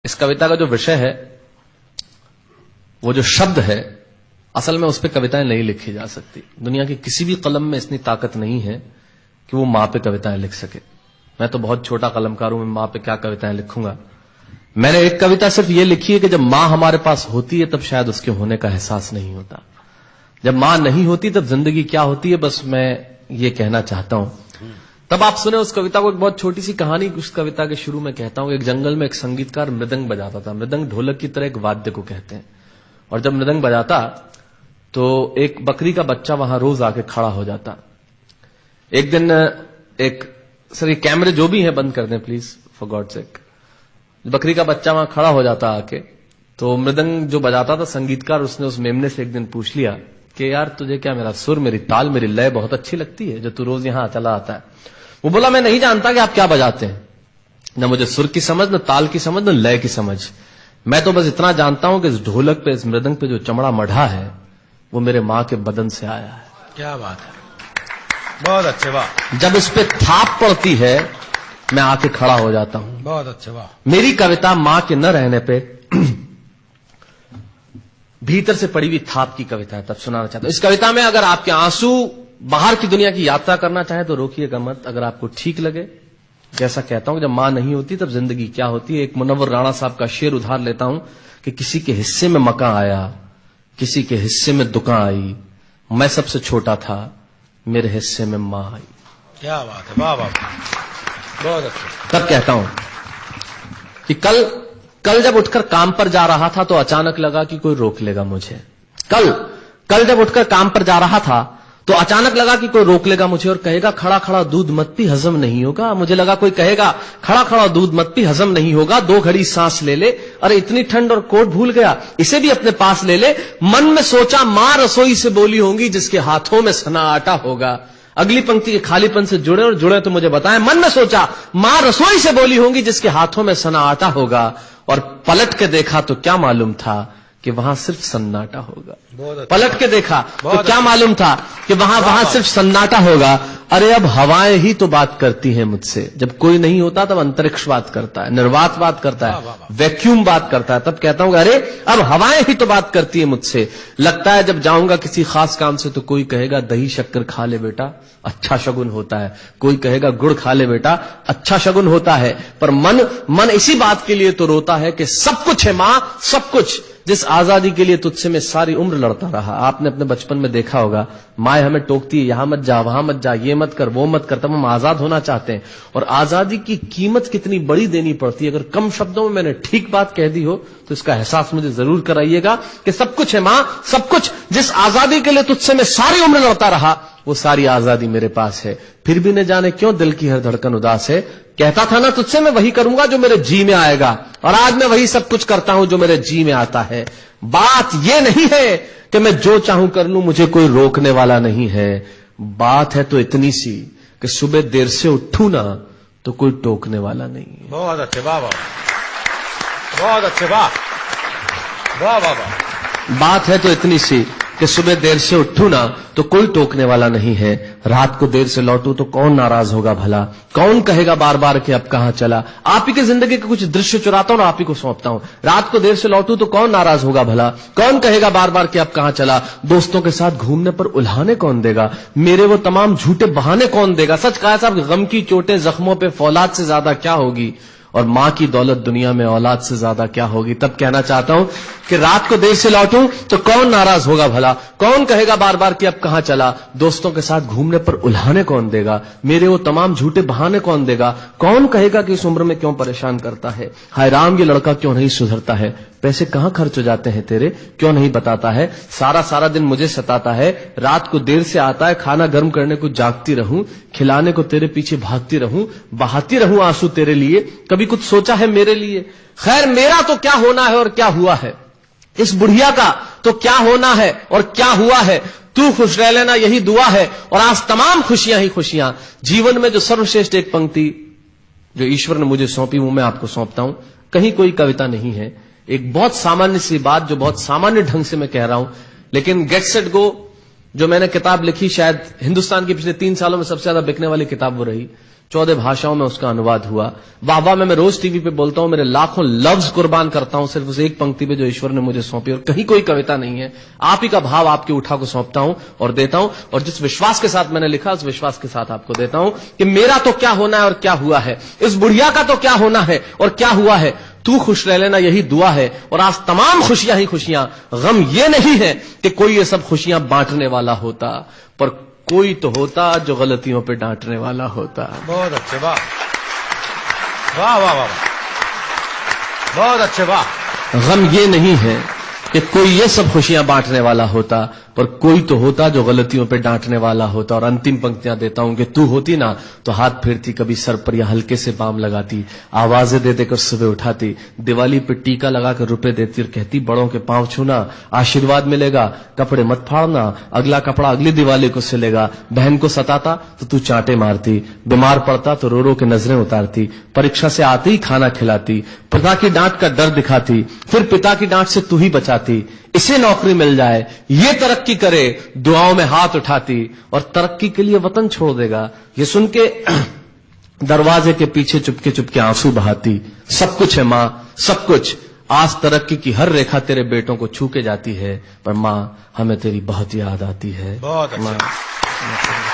इस कविता का जो विषय है, वो जो शब्द है, असल में उस पर कविताएं नहीं लिखी जा सकती। दुनिया की किसी भी कलम में इतनी ताकत नहीं है कि वो मां पे कविताएं लिख सके। मैं तो बहुत छोटा कलमकार हूं, मैं मां पे क्या कविताएं लिखूंगा। मैंने एक कविता सिर्फ ये लिखी है कि जब मां हमारे पास होती है तब शायद उसके होने का एहसास नहीं होता। जब मां नहीं होती तब जिंदगी क्या होती है, बस मैं ये कहना चाहता हूं। तब आप सुने उस कविता को। एक बहुत छोटी सी कहानी उस कविता के शुरू में कहता हूं। एक जंगल में एक संगीतकार मृदंग बजाता था। मृदंग ढोलक की तरह एक वाद्य को कहते हैं। और जब मृदंग बजाता तो एक बकरी का बच्चा वहां रोज आके खड़ा हो जाता। एक दिन सर ये कैमरे जो भी हैं बंद कर दें प्लीज, फॉर गॉड सेक। बकरी का बच्चा वहां खड़ा हो जाता आके, तो मृदंग जो बजाता था संगीतकार, उसने उस मेमने से एक दिन पूछ लिया कि यार तुझे क्या मेरा सुर, मेरी ताल, मेरी लय बहुत अच्छी लगती है जो तू रोज यहां चला आता है। वो बोला मैं नहीं जानता कि आप क्या बजाते हैं, न मुझे सुर की समझ, न ताल की समझ, न लय की समझ। मैं तो बस इतना जानता हूं कि इस ढोलक पे, इस मृदंग पे जो चमड़ा मढ़ा है वो मेरे मां के बदन से आया है। क्या बात है, बहुत अच्छे, वाह। जब उस पे थाप पड़ती है मैं आके खड़ा हो जाता हूं। बहुत अच्छे, वाह। मेरी कविता मां के न रहने पे भीतर से पड़ी हुई थाप की कविता है, तब सुनाना चाहता हूं। इस कविता में अगर आपके आंसू बाहर की दुनिया की यात्रा करना चाहे तो रोकिएगा मत। अगर आपको ठीक लगे, जैसा कहता हूं जब मां नहीं होती तब जिंदगी क्या होती है। एक मुनव्वर राणा साहब का शेर उधार लेता हूं कि किसी के हिस्से में मकान आया, किसी के हिस्से में दुकान आई, मैं सबसे छोटा था, मेरे हिस्से में मां आई। क्या बात है, वाह वाह, बहुत अच्छा। तब कहता हूं कि कल जब उठकर काम पर जा रहा था तो अचानक लगा कि कोई रोक लेगा मुझे। कल जब उठकर काम पर जा रहा था तो अचानक लगा कि कोई रोक लेगा मुझे और कहेगा खड़ा खड़ा दूध मत पी, हजम नहीं होगा। मुझे लगा कोई कहेगा खड़ा खड़ा दूध मत पी, हजम नहीं होगा। 2 घड़ी सांस ले ले, अरे इतनी ठंड और कोट भूल गया, इसे भी अपने पास ले ले। मन में सोचा मां रसोई से बोली होंगी जिसके हाथों में सना आटा होगा। अगली पंक्ति के खालीपन से जुड़े और जुड़े तो मुझे बताएं। मन में सोचा मां रसोई से बोली होंगी जिसके हाथों में सना आटा होगा, और पलट के देखा तो क्या मालूम था कि वहां सिर्फ सन्नाटा होगा। पलट के देखा तो क्या मालूम था कि वहां सिर्फ सन्नाटा होगा। अरे अब हवाएं ही तो बात करती हैं मुझसे। जब कोई नहीं होता तब अंतरिक्ष बात करता है, निर्वात बात करता है, वैक्यूम बात करता है। तब कहता हूं अरे अब हवाएं ही तो बात करती है मुझसे। लगता है जब जाऊंगा किसी खास काम से तो कोई कहेगा दही शक्कर खा ले बेटा, अच्छा शगुन होता है। कोई कहेगा गुड़ खा ले बेटा, अच्छा शगुन होता है। पर मन इसी बात के लिए तो रोता है कि सब कुछ है मां, सब कुछ। जिस आजादी के लिए तुझसे मैं सारी उम्र लड़ता रहा। आपने अपने बचपन में देखा होगा, माए हमें टोकती है, यहां मत जा, वहां मत जा, ये मत कर, वो मत कर। तब हम आजाद होना चाहते हैं, और आजादी की कीमत कितनी बड़ी देनी पड़ती है। अगर कम शब्दों में मैंने ठीक बात कह दी हो तो इसका एहसास मुझे जरूर कराइएगा कि सब कुछ है मां, सब कुछ। जिस आजादी के लिए तुझसे मैं सारी उम्र लड़ता रहा वो सारी आजादी मेरे पास है। फिर भी न जाने क्यों दिल की हर धड़कन उदास है। कहता था ना तुझसे मैं वही करूंगा जो मेरे जी में आएगा, और आज मैं वही सब कुछ करता हूं जो मेरे जी में आता है। बात यह नहीं है कि मैं जो चाहूं कर लूं, मुझे कोई रोकने वाला नहीं है। बात है तो इतनी सी कि सुबह देर से उठूं ना तो कोई टोकने वाला नहीं है। बहुत अच्छे, वाह वाह, बहुत अच्छे, वाह वाह वाह वाह। बात है तो इतनी सी कि सुबह देर से उठूं ना तो कोई टोकने वाला नहीं है। रात को देर से लौटूं तो कौन नाराज होगा भला, कौन कहेगा बार बार कि अब कहां चला। आप ही के जिंदगी के कुछ दृश्य चुराता हूं और आप ही को सौंपता हूं। रात को देर से लौटूं तो कौन नाराज होगा भला, कौन कहेगा बार बार कि अब कहां चला। दोस्तों के साथ घूमने पर उल्हाने कौन देगा, मेरे वो तमाम झूठे बहाने कौन देगा। सच कहा साहब, गम की चोटें जख्मों पे फौलाद से ज्यादा क्या होगी, और मां की दौलत दुनिया में औलाद से ज्यादा क्या होगी। तब कहना चाहता हूं कि रात को देर से लौटूं तो कौन नाराज होगा भला, कौन कहेगा बार बार कि अब कहां चला। दोस्तों के साथ घूमने पर उल्हाने कौन देगा, मेरे वो तमाम झूठे बहाने कौन देगा। कौन कहेगा कि इस उम्र में क्यों परेशान करता है। हाय राम, ये लड़का क्यों नहीं सुधरता है। पैसे कहां खर्च हो जाते हैं तेरे, क्यों नहीं बताता है। सारा दिन मुझे सताता है, रात को देर से आता है, खाना गर्म करने को जागती रहूं, खिलाने को तेरे पीछे भागती रहूं, बहाती रहूं आंसू तेरे लिए। कभी कुछ सोचा है मेरे लिए। खैर मेरा तो क्या होना है और क्या हुआ है, इस बुढ़िया का तो क्या होना है और क्या हुआ है। तू खुश रह लेना यही दुआ है, और आज तमाम खुशियां ही खुशियां। जीवन में जो सर्वश्रेष्ठ एक पंक्ति जो ईश्वर ने मुझे सौंपी वो मैं आपको सौंपता हूं। कहीं कोई कविता नहीं है, एक बहुत सामान्य सी बात जो बहुत सामान्य ढंग से मैं कह रहा हूं, लेकिन गेट सेट गो जो मैंने किताब लिखी, शायद हिंदुस्तान के पिछले 3 सालों में सबसे ज्यादा बिकने वाली किताब वो रही। 14 भाषाओं में उसका अनुवाद हुआ। वाह वाह में मैं रोज टीवी पे बोलता हूं, मेरे लाखों लफ्ज कुर्बान करता हूं सिर्फ उस एक पंक्ति पे जो ईश्वर ने मुझे सौंपी, और कहीं कोई कविता नहीं है, आप ही का भाव आपकी उठा को सौंपता हूं और देता हूं, और जिस विश्वास के साथ मैंने लिखा उस विश्वास के साथ आपको देता हूं कि मेरा तो क्या होना है और क्या हुआ है, इस बुढ़िया का तो क्या होना है और क्या हुआ है, तू खुश रह लेना यही दुआ है। और आज तमाम खुशियां ही खुशियां, गम ये नहीं है कि कोई ये सब खुशियां बांटने वाला होता, पर कोई तो होता जो गलतियों पे डांटने वाला होता। बहुत अच्छे, वाह वाह वाह वाह, बहुत अच्छे, वाह। गम ये नहीं है कि कोई ये सब खुशियां बांटने वाला होता, पर कोई तो होता जो गलतियों पे डांटने वाला होता। और अंतिम पंक्तियां देता हूं कि तू होती ना तो हाथ फेरती, कभी सर पर या हल्के से बाम लगाती, आवाजें दे देकर सुबह उठाती, दिवाली पे टीका लगाकर रुपए देती और कहती बड़ों के पांव छूना आशीर्वाद मिलेगा, कपड़े मत फाड़ना, अगला कपड़ा अगली दिवाली को सिलेगा। बहन को सताता तो तू चांटे मारती, बीमार पड़ता तो रो रो के नजरें उतारती, परीक्षा से आते ही खाना खिलाती, पिता की डांट का डर दिखाती, फिर पिता की डांट से तू ही बचाती, इसे नौकरी मिल जाए, ये तरक्की करे, दुआओं में हाथ उठाती, और तरक्की के लिए वतन छोड़ देगा, ये सुन के दरवाजे के पीछे चुपके चुपके आंसू बहाती। सब कुछ है मां, सब कुछ, आज तरक्की की हर रेखा तेरे बेटों को छू के जाती है, पर मां हमें तेरी बहुत याद आती है। बहुत अच्छा।